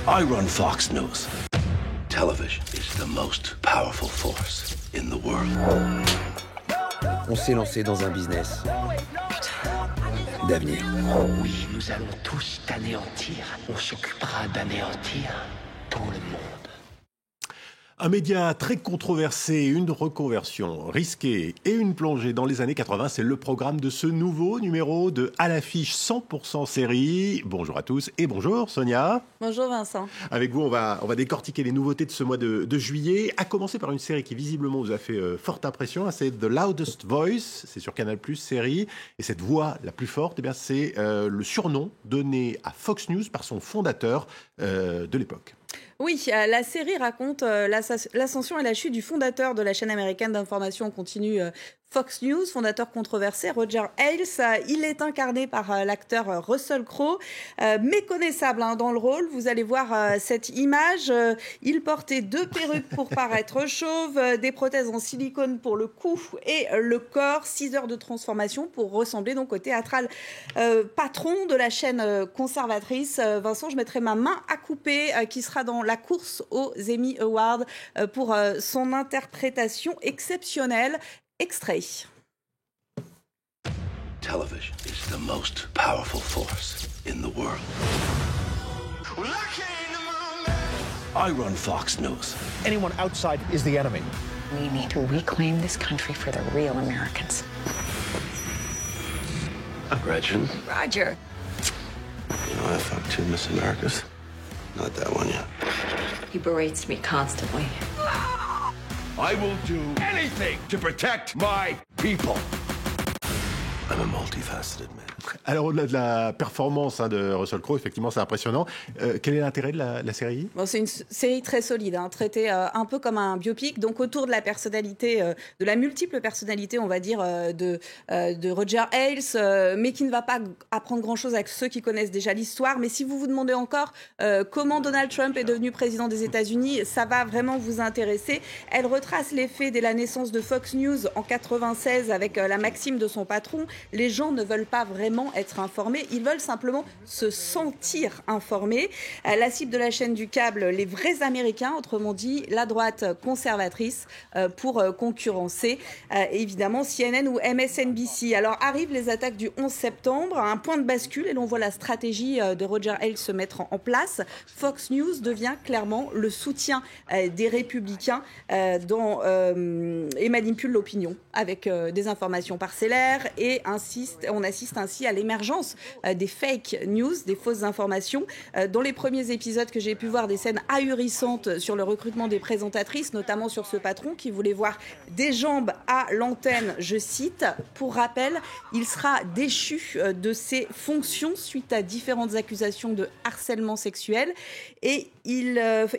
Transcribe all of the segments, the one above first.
I run Fox News. Television is the most powerful force in the world. On s'est lancé dans un business d'avenir. Oui, nous allons tous t'anéantir. On s'occupera d'anéantir tout le monde. Un média très controversé, une reconversion risquée et une plongée dans les années 80, c'est le programme de ce nouveau numéro de À l'affiche 100% série. Bonjour à tous et bonjour Sonia. Bonjour Vincent. Avec vous, on va décortiquer les nouveautés de ce mois de juillet, à commencer par une série qui visiblement vous a fait forte impression, c'est The Loudest Voice, c'est sur Canal+, série, et cette voix la plus forte, eh bien, c'est le surnom donné à Fox News par son fondateur de l'époque. Oui, la série raconte l'ascension et la chute du fondateur de la chaîne américaine d'information continue Fox News, fondateur controversé, Roger Ailes. Il est incarné par l'acteur Russell Crowe, méconnaissable dans le rôle. Vous allez voir cette image. Il portait 2 perruques pour paraître chauve, des prothèses en silicone pour le cou et le corps, 6 heures de transformation pour ressembler donc au théâtral patron de la chaîne conservatrice. Vincent, je mettrai ma main à couper, qui sera dans la course aux Emmy Awards pour son interprétation exceptionnelle. Extrait. Television is the most powerful force in the world. I run Fox News. Anyone outside is the enemy. We need to reclaim this country for the real Americans. Gretchen, Roger. you know I fucked 2 Miss Americas. Not that one yet. He berates me constantly. I will do anything to protect my people. I'm a multifaceted man. Alors, au-delà de la performance de Russell Crowe, effectivement, c'est impressionnant. Quel est l'intérêt de la série ? Bon, c'est une série très solide, traitée un peu comme un biopic, donc autour de la personnalité, de la multiple personnalité, on va dire, de Roger Ailes, mais qui ne va pas apprendre grand-chose à ceux qui connaissent déjà l'histoire. Mais si vous vous demandez encore comment Donald Trump est devenu président des États-Unis, ça va vraiment vous intéresser. Elle retrace les faits dès la naissance de Fox News en 96 avec la maxime de son patron. Les gens ne veulent pas vraiment être informés, ils veulent simplement se sentir informés. La cible de la chaîne du câble, les vrais Américains, autrement dit la droite conservatrice, pour concurrencer évidemment CNN ou MSNBC. Alors arrivent les attaques du 11 septembre, un point de bascule et l'on voit la stratégie de Roger Ailes se mettre en place. Fox News devient clairement le soutien des républicains et manipule l'opinion avec des informations parcellaires et on assiste ainsi à l'émergence des fake news, des fausses informations. Dans les premiers épisodes que j'ai pu voir, des scènes ahurissantes sur le recrutement des présentatrices, notamment sur ce patron qui voulait voir des jambes à l'antenne, je cite. Pour rappel, il sera déchu de ses fonctions suite à différentes accusations de harcèlement sexuel et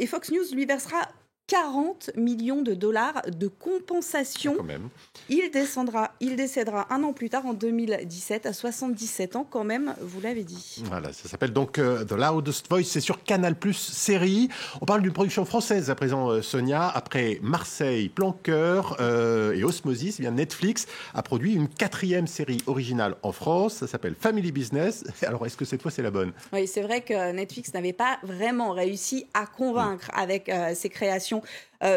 Fox News lui versera 40 millions de dollars de compensation. Quand même. Il décédera un an plus tard, en 2017, à 77 ans quand même, vous l'avez dit. Voilà, ça s'appelle donc The Loudest Voice, c'est sur Canal+, série. On parle d'une production française à présent, Sonia. Après Marseille, Plan-Cœur et Osmosis, eh bien Netflix a produit une 4e série originale en France. Ça s'appelle Family Business. Alors, est-ce que cette fois, c'est la bonne ? Oui, c'est vrai que Netflix n'avait pas vraiment réussi à convaincre avec ses créations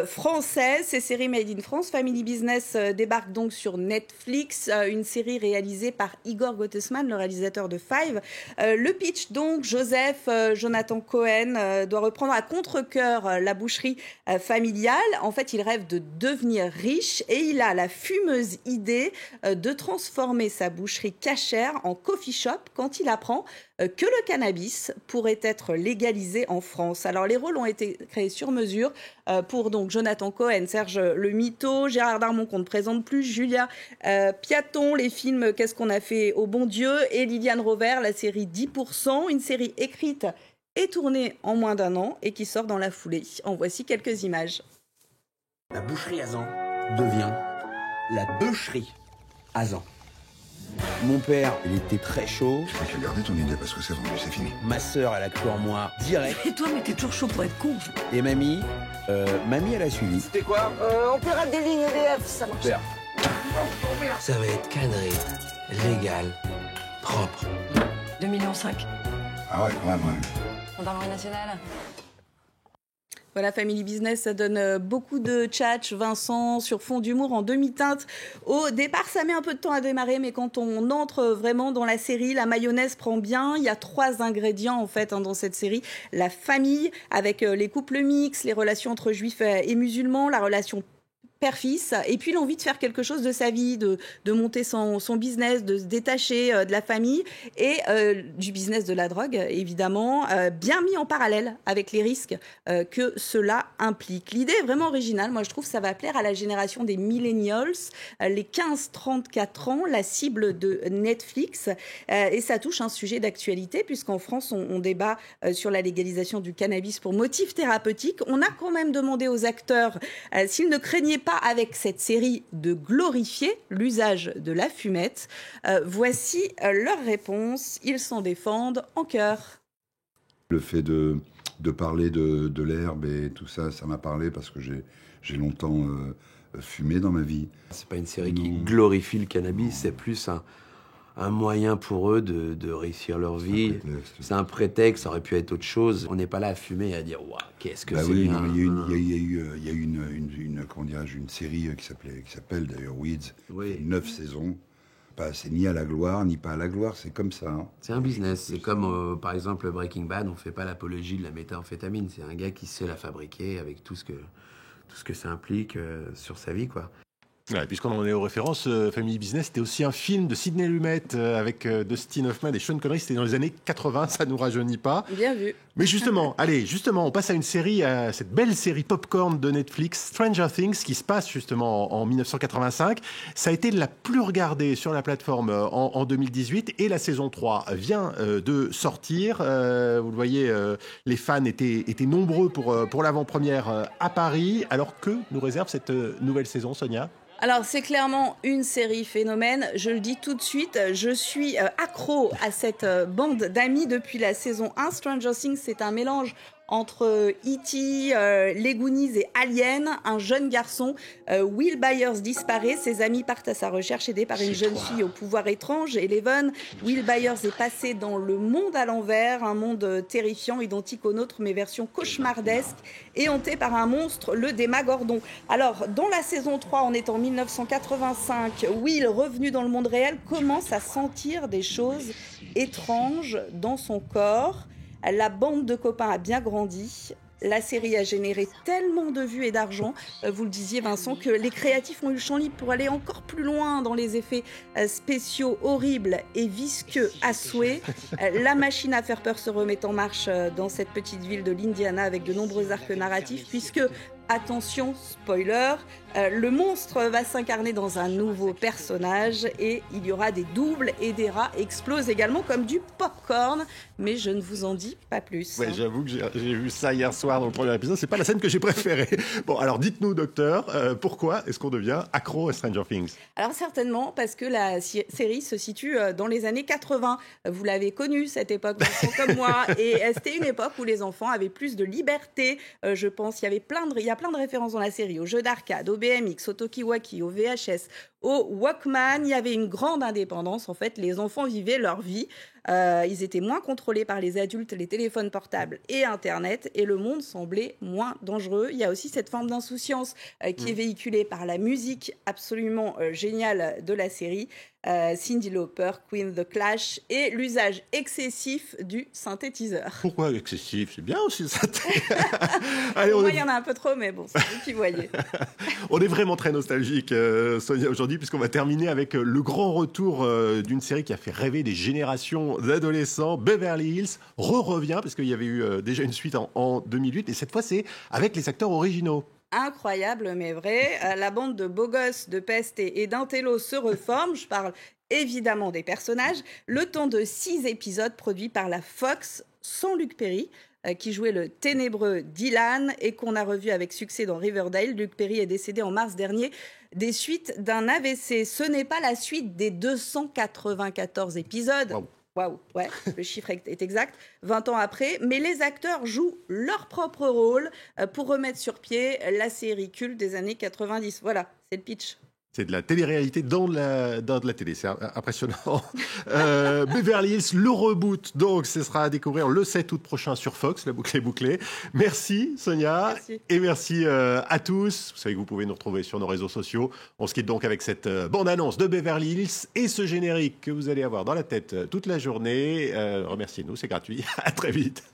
française. Ces séries Made in France, Family Business débarque donc sur Netflix, une série réalisée par Igor Gottesman, le réalisateur de Five. Le pitch donc, Jonathan Cohen doit reprendre à contre-cœur la boucherie familiale. En fait, il rêve de devenir riche et il a la fumeuse idée de transformer sa boucherie cachère en coffee shop quand il apprend que le cannabis pourrait être légalisé en France. Alors, les rôles ont été créés sur mesure pour donc Jonathan Cohen, Serge Le Mito, Gérard Darmon qu'on ne présente plus, Julia Piaton, les films Qu'est-ce qu'on a fait au bon Dieu et Liliane Robert, la série 10%, une série écrite et tournée en moins d'1 an et qui sort dans la foulée. En voici quelques images. La boucherie Azan devient la bûcherie Azan. Mon père, il était très chaud. Je crois que tu as gardé ton idée parce que c'est vendu, c'est fini. Ma sœur, elle a cru en moi direct. Et toi, mais t'es toujours chaud pour être con. Et mamie, elle a suivi. C'était quoi On paiera des lignes EDF, ça marche. Père. Ça va être cadré, légal, propre. 2,5 millions. Ah ouais, quand même, ouais. Gendarmerie nationale. Voilà, Family Business, ça donne beaucoup de tchatch, Vincent, sur fond d'humour en demi-teinte. Au départ, ça met un peu de temps à démarrer, mais quand on entre vraiment dans la série, la mayonnaise prend bien. Il y a 3 ingrédients, en fait, dans cette série. La famille, avec les couples mixtes, les relations entre juifs et musulmans, la relation père-fils, et puis l'envie de faire quelque chose de sa vie, de monter son business, de se détacher de la famille et du business de la drogue, évidemment, bien mis en parallèle avec les risques que cela implique. L'idée est vraiment originale. Moi, je trouve que ça va plaire à la génération des millennials, les 15-34 ans, la cible de Netflix, et ça touche un sujet d'actualité, puisqu'en France, on débat sur la légalisation du cannabis pour motifs thérapeutiques. On a quand même demandé aux acteurs s'ils ne craignaient pas avec cette série de glorifier l'usage de la fumette. Voici leur réponse. Ils s'en défendent en chœur. Le fait de parler de l'herbe et tout ça, ça m'a parlé parce que j'ai longtemps fumé dans ma vie. C'est pas une série qui glorifie le cannabis, c'est plus un moyen pour eux de réussir leur vie. C'est un prétexte, ça aurait pu être autre chose. On n'est pas là à fumer et à dire waouh, qu'est-ce que c'est bien. Il y a eu une série qui s'appelle d'ailleurs Weeds, 9 saisons. C'est ni à la gloire, ni pas à la gloire, c'est comme ça. Hein. C'est un business, c'est comme par exemple Breaking Bad, on fait pas l'apologie de la méthamphétamine, c'est un gars qui sait la fabriquer avec tout ce que ça implique sur sa vie, quoi. Ouais, puisqu'on en est aux références, Family Business, c'était aussi un film de Sidney Lumet avec Dustin Hoffman et Sean Connery. C'était dans les années 80, ça nous rajeunit pas. Bien vu. Mais justement, on passe à une série, à cette belle série popcorn de Netflix, Stranger Things, qui se passe justement en 1985. Ça a été la plus regardée sur la plateforme en 2018 et la saison 3 vient de sortir. Vous le voyez, les fans étaient nombreux pour l'avant-première à Paris. Alors que nous réserve cette nouvelle saison, Sonia ? Alors, c'est clairement une série phénomène. Je le dis tout de suite, je suis accro à cette bande d'amis depuis la saison 1. Stranger Things, c'est un mélange entre E.T., les Goonies et Alien. Un jeune garçon, Will Byers, disparaît. Ses amis partent à sa recherche, aidés par une jeune fille au pouvoir étrange, Eleven. Will Byers est passé dans le monde à l'envers, un monde terrifiant, identique au nôtre, mais version cauchemardesque, et hanté par un monstre, le Démagordon. Alors, dans la saison 3, on est en 1985. Will, revenu dans le monde réel, commence à sentir des choses étranges dans son corps. La bande de copains a bien grandi. La série a généré tellement de vues et d'argent, vous le disiez Vincent, que les créatifs ont eu le champ libre pour aller encore plus loin dans les effets spéciaux horribles et visqueux à souhait. La machine à faire peur se remet en marche dans cette petite ville de l'Indiana avec de nombreux arcs narratifs, puisque, attention, spoiler, le monstre va s'incarner dans un nouveau personnage et il y aura des doubles et des rats explosent également comme du popcorn, mais je ne vous en dis pas plus. Ouais, j'avoue que j'ai vu ça hier soir dans le premier épisode, c'est pas la scène que j'ai préférée. Bon, alors dites-nous, docteur, pourquoi est-ce qu'on devient accro à Stranger Things ? Alors certainement parce que la série se situe dans les années 80. Vous l'avez connue, cette époque, comme moi, et c'était une époque où les enfants avaient plus de liberté, je pense. Il y a plein de références dans la série, aux jeux d'arcade, au BMX, au Tokiwaki, au VHS, au Walkman. Il y avait une grande indépendance. En fait, les enfants vivaient leur vie. Ils étaient moins contrôlés par les adultes, les téléphones portables et Internet, et le monde semblait moins dangereux. Il y a aussi cette forme d'insouciance qui est véhiculée par la musique absolument géniale de la série. Cyndi Lauper, Queen, The Clash, et l'usage excessif du synthétiseur. Pourquoi excessif ? C'est bien aussi le synthé. Allez, moi, il y en a un peu trop, mais bon, c'est vous qui voyez. On est vraiment très nostalgique, Sonia, aujourd'hui, puisqu'on va terminer avec le grand retour d'une série qui a fait rêver des générations d'adolescents. Beverly Hills revient, parce qu'il y avait eu déjà une suite en 2008, et cette fois, c'est avec les acteurs originaux. Incroyable mais vrai, la bande de beaux gosses, de peste et d'intello se reforme. Je parle évidemment des personnages. Le temps de 6 épisodes produits par la Fox, sans Luc Perry, qui jouait le ténébreux Dylan et qu'on a revu avec succès dans Riverdale. Luc Perry est décédé en mars dernier des suites d'un AVC. Ce n'est pas la suite des 294 épisodes. Wow. Waouh, ouais, le chiffre est exact, 20 ans après, mais les acteurs jouent leur propre rôle pour remettre sur pied la série culte des années 90. Voilà, c'est le pitch. C'est de la télé-réalité dans de la télé, c'est impressionnant. Beverly Hills, le reboot, donc ce sera à découvrir le 7 août prochain sur Fox, la boucle est bouclée. Merci Sonia, Merci. Et merci à tous. Vous savez que vous pouvez nous retrouver sur nos réseaux sociaux. On se quitte donc avec cette bande-annonce de Beverly Hills et ce générique que vous allez avoir dans la tête toute la journée. Remerciez-nous, c'est gratuit. À très vite.